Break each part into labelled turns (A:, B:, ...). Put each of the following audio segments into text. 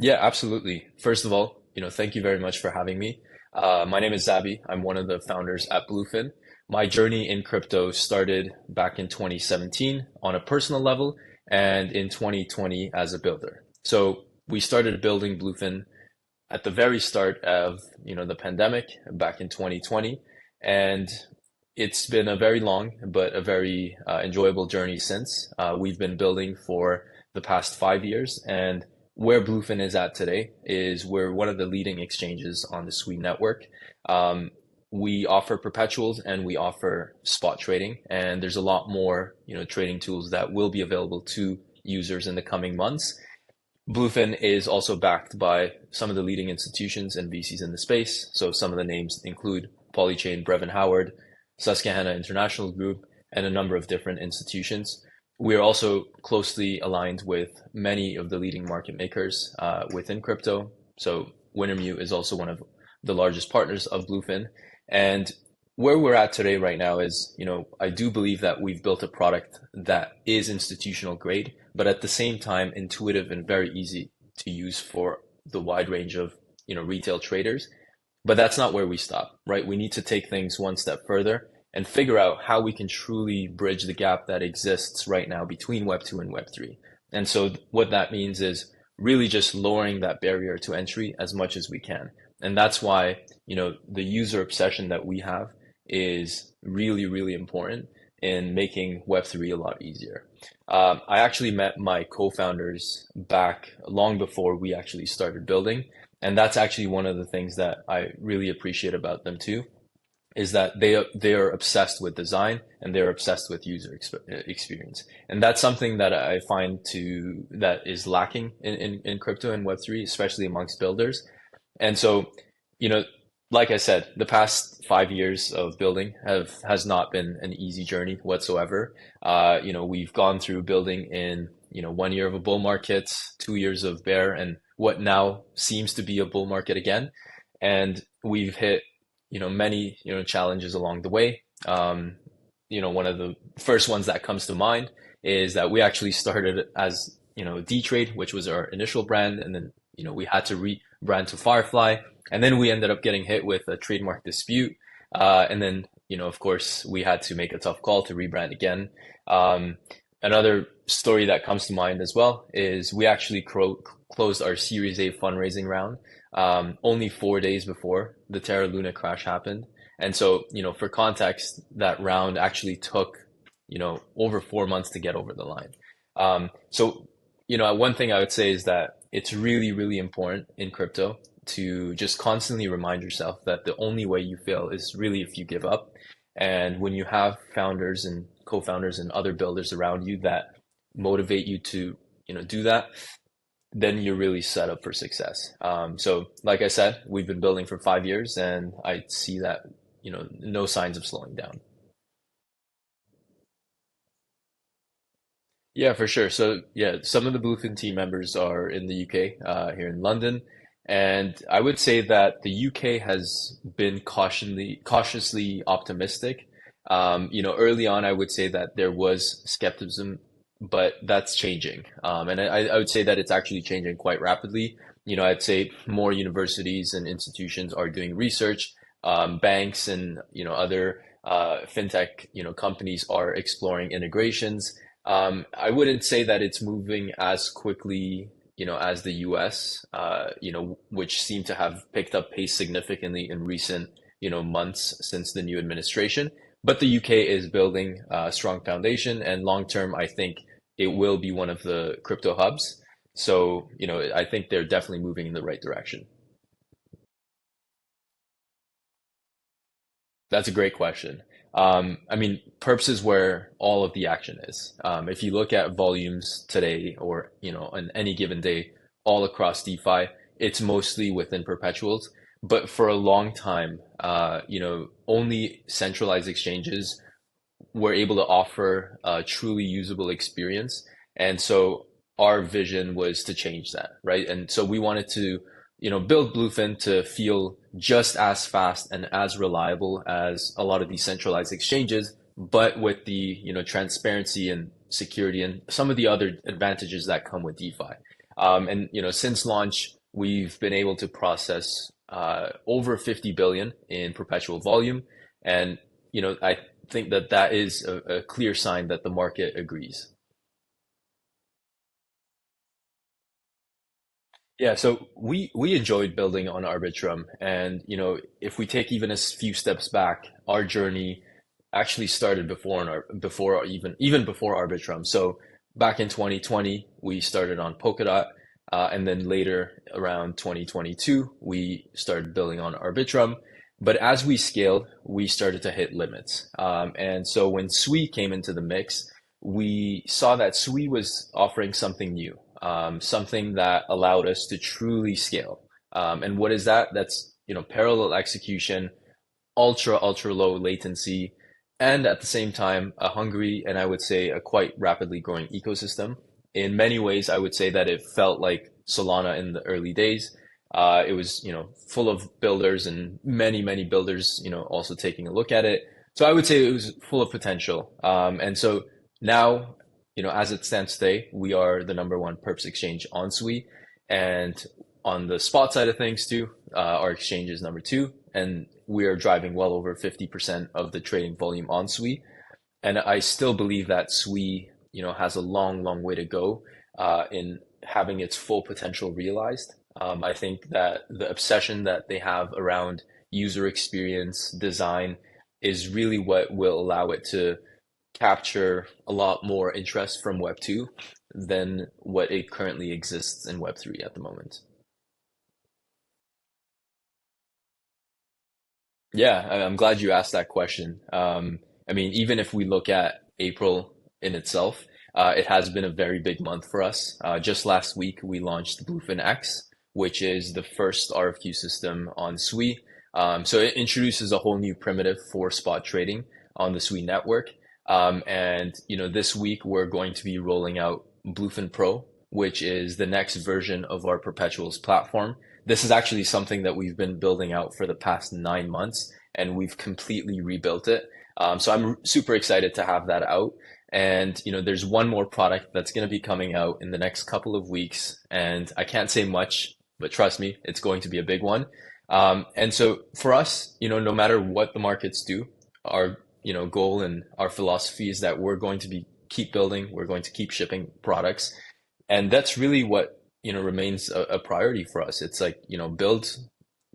A: Yeah, absolutely. First of all, thank you very much for having me. My name is Zabi. I'm one of the founders at Bluefin. My journey in crypto started back in 2017 on a personal level and in 2020 as a builder. So we started building Bluefin at the very start of, the pandemic back in 2020, and it's been a very long but a very enjoyable journey since. We've been building for the past 5 years, and where Bluefin is at today is we're one of the leading exchanges on the Sui network. Um, we offer perpetuals and we offer spot trading, and there's a lot more, trading tools that will be available to users in the coming months. Bluefin is also backed by some of the leading institutions and VCs in the space. So some of the names include Polychain, Brevin Howard, Susquehanna International Group, and a number of different institutions. We are also closely aligned with many of the leading market makers within crypto. So Wintermute is also one of the largest partners of Bluefin. And where we're at today right now is, I do believe that we've built a product that is institutional grade, but at the same time, intuitive and very easy to use for the wide range of, retail traders. But that's not where we stop, right? We need to take things one step further and figure out how we can truly bridge the gap that exists right now between Web 2 and Web 3. And so what that means is really just lowering that barrier to entry as much as we can. And that's why, the user obsession that we have is really, really important in making Web3 a lot easier. I actually met my co-founders back long before we actually started building. And that's actually one of the things that I really appreciate about them too, is that they are obsessed with design and they're obsessed with user experience. And that's something that I find that is lacking in crypto and Web3, especially amongst builders. And so, you know, like I said, the past 5 years of building has not been an easy journey whatsoever. We've gone through building in, 1 year of a bull market, 2 years of bear, and what now seems to be a bull market again. And we've hit, many, challenges along the way. One of the first ones that comes to mind is that we actually started as, D-Trade, which was our initial brand, and then, we had to rebrand to Firefly. And then we ended up getting hit with a trademark dispute. And then, of course, we had to make a tough call to rebrand again. Another story that comes to mind as well is we actually closed our Series A fundraising round only 4 days before the Terra Luna crash happened. And so, for context, that round actually took, over 4 months to get over the line. One thing I would say is that it's really, really important in crypto to just constantly remind yourself that the only way you fail is really if you give up. And when you have founders and co-founders and other builders around you that motivate you to, do that, then you're really set up for success. So like I said, we've been building for 5 years and I see that, no signs of slowing down. Yeah, for sure. So yeah, some of the Bluefin team members are in the UK, here in London, and I would say that the UK has been cautiously optimistic. Early on, I would say that there was skepticism, but that's changing. And I would say that it's actually changing quite rapidly. I'd say more universities and institutions are doing research. Banks and other fintech companies are exploring integrations. I wouldn't say that it's moving as quickly, as the US, which seem to have picked up pace significantly in recent, months since the new administration. But the UK is building a strong foundation, and long term, I think it will be one of the crypto hubs. So, I think they're definitely moving in the right direction. That's a great question. I mean, perps is where all of the action is. If you look at volumes today or, on any given day, all across DeFi, it's mostly within perpetuals. But for a long time, only centralized exchanges were able to offer a truly usable experience. And so our vision was to change that, right? And so we wanted to, build Bluefin to feel just as fast and as reliable as a lot of these centralized exchanges, but with the, transparency and security and some of the other advantages that come with DeFi. And since launch, we've been able to process over 50 billion in perpetual volume, and I think that that is a clear sign that the market agrees. Yeah, so we enjoyed building on Arbitrum, and if we take even a few steps back, our journey actually started before even before Arbitrum. So back in 2020, we started on Polkadot, and then later around 2022, we started building on Arbitrum. But as we scaled, we started to hit limits. And so when Sui came into the mix, we saw that Sui was offering something new, something that allowed us to truly scale. And what is that? That's, parallel execution, ultra low latency, and at the same time, a hungry and I would say a quite rapidly growing ecosystem. In many ways, I would say that it felt like Solana in the early days. It was, full of builders and many builders, also taking a look at it. So I would say it was full of potential. And so now, as it stands today, we are the number one perps exchange on Sui. And on the spot side of things too, our exchange is number two, and we are driving well over 50% of the trading volume on Sui. And I still believe that Sui, has a long way to go in having its full potential realized. I think that the obsession that they have around user experience design is really what will allow it to capture a lot more interest from Web 2 than what it currently exists in Web 3 at the moment. Yeah, I'm glad you asked that question. I mean, even if we look at April in itself, it has been a very big month for us. Just last week, we launched Bluefinx, which is the first RFQ system on Sui. So it introduces a whole new primitive for spot trading on the Sui network. And this week we're going to be rolling out Bluefin Pro, which is the next version of our perpetuals platform. This is actually something that we've been building out for the past 9 months, and we've completely rebuilt it. So I'm super excited to have that out. And there's one more product that's going to be coming out in the next couple of weeks, and I can't say much, but trust me, it's going to be a big one. And so for us, no matter what the markets do, our goal and our philosophy is that we're going to be keep building, we're going to keep shipping products, and that's really what remains a priority for us. It's like build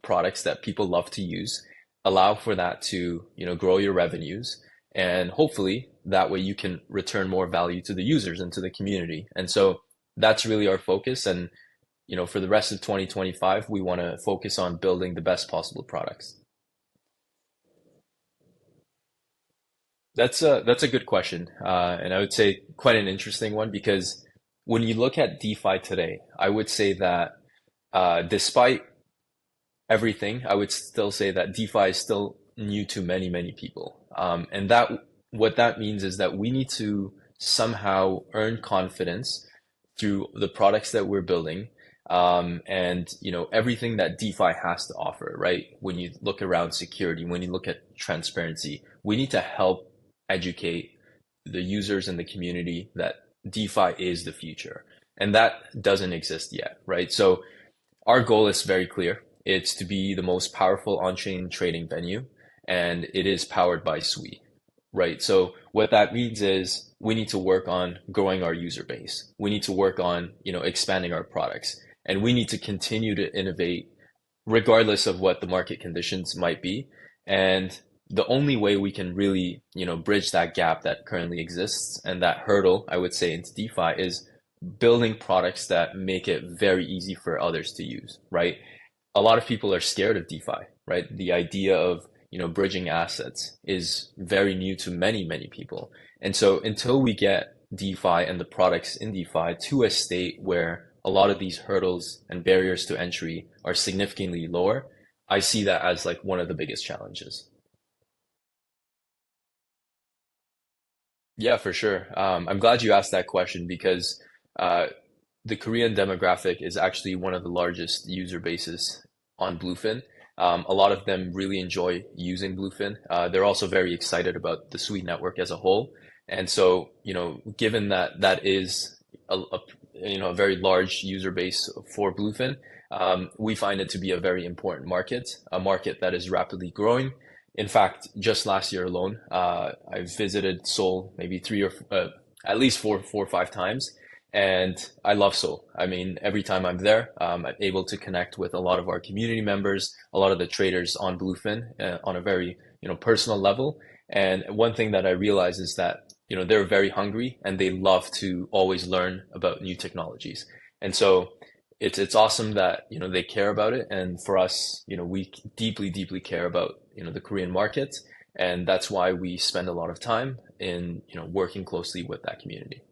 A: products that people love to use, allow for that to grow your revenues, and hopefully that way you can return more value to the users and to the community. And so that's really our focus. And for the rest of 2025, we want to focus on building the best possible products. That's a good question, and I would say quite an interesting one, because when you look at DeFi today, I would say that despite everything, I would still say that DeFi is still new to many people, and that what that means is that we need to somehow earn confidence through the products that we're building, and everything that DeFi has to offer, right? When you look around security, when you look at transparency, we need to help educate the users and the community that DeFi is the future. And that doesn't exist yet, right? So our goal is very clear. It's to be the most powerful on-chain trading venue, and it is powered by Sui, right? So what that means is we need to work on growing our user base. We need to work on, expanding our products, and we need to continue to innovate regardless of what the market conditions might be. And the only way we can really, bridge that gap that currently exists and that hurdle, I would say, into DeFi is building products that make it very easy for others to use, right? A lot of people are scared of DeFi, right? The idea of, bridging assets is very new to many people. And so until we get DeFi and the products in DeFi to a state where a lot of these hurdles and barriers to entry are significantly lower, I see that as like one of the biggest challenges. Yeah, for sure. I'm glad you asked that question because uh, the Korean demographic is actually one of the largest user bases on Bluefin. A lot of them really enjoy using Bluefin. They're also very excited about the Sui network as a whole. And so, given that that is a a very large user base for Bluefin. We find it to be a very important market, a market that is rapidly growing. In fact, just last year alone, I visited Seoul maybe at least four or five times, and I love Seoul. I mean, every time I'm there, I'm able to connect with a lot of our community members, a lot of the traders on Bluefin on a very, personal level. And one thing that I realize is that, they're very hungry and they love to always learn about new technologies. And so it's awesome that, they care about it. And for us, we deeply, deeply care about, the Korean market. And that's why we spend a lot of time in, working closely with that community.